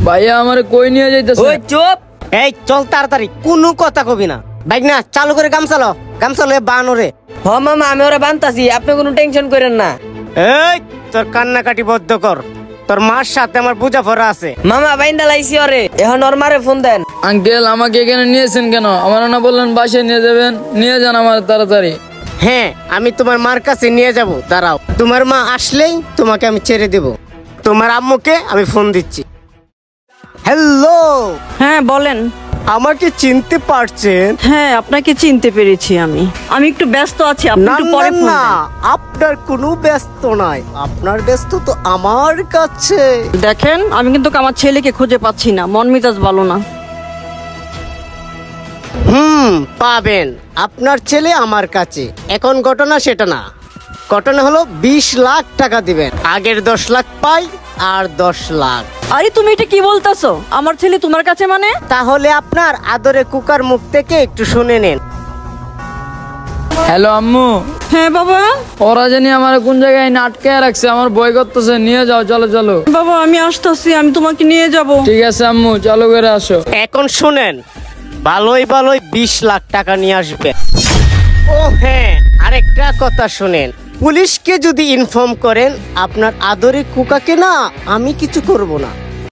ভাইয়া আমারে কই নিয়ে যাইতেছে? ওই চুপ, এই চল তাড়াতাড়ি, কোনো কথা কবি না। বাইক না চালু করে গামছালো বানরে। হ মামা আমি ওরা বানতাছি, আপনি কোনো টেনশন করেন না। এই তোর কান্নাকাটি বদ্ধ কর, তোর মার সাথে আমার বোঝাপড়া আছে। মামা বাইন্দা লাইছি ওরে, এখন ওর মারে ফোন দেন। আঙ্কেল আমাকে এখানে নিয়েছেন কেন? আমার না বললেন বাসায় নিয়ে যাবেন, নিয়ে যান আমার তাড়াতাড়ি। হ্যাঁ আমি তোমার মার কাছে নিয়ে যাব, দাঁড়াও। তোমার মা আসলেই তোমাকে আমি ছেড়ে দেব। তোমার আম্মুকে আমি ফোন দিচ্ছি। হ্যালো। হ্যাঁ বলেন। আমাকে চিনতে পারছেন? হ্যাঁ আপনাকে চিনতে পেরেছি। আমি একটু ব্যস্ত আছি, আপনি না একটু পরে ফোন না, দেন। আপনার কোনো ব্যস্ত নাই, আপনার ব্যস্ত তো আমার কাছে। দেখেন আমি কিন্তু আমার ছেলেকে খুঁজে পাচ্ছি না, মন মেজাজ ভালো না। পাবেন, আপনার ছেলে আমার কাছে। এখন ঘটনা সেটা না, ঘটনা হলো 20 লাখ টাকা দিবেন। আগের 10 লাখ পাই আর 10 লাখ। আরে তুমি এটা কি বলতেছো? আমার ছেলে তোমার কাছে মানে? তাহলে আপনার আদরে কুকার মুখ থেকে একটু শুনে নেন। হ্যালো আম্মু। হ্যাঁ বাবা। ওরা জানি আমার কোন জায়গায় আটকে রাখছে, আমার ভয় করতেছে। নিয়ে যাও, চলো চলো। বাবা আমি আসতেছি, আমি তোমাকে নিয়ে যাব। ঠিক আছে আম্মু, চালু করে আসো। এখন শুনেন, ভালোই 20 লাখ টাকা নিয়ে আসবে। ও হ্যাঁ, আরেকটা কথা শুনেন, পুলিশকে যদি ইনফর্ম করেন আপনার আদরে কুকাকে না আমি কিছু করব না।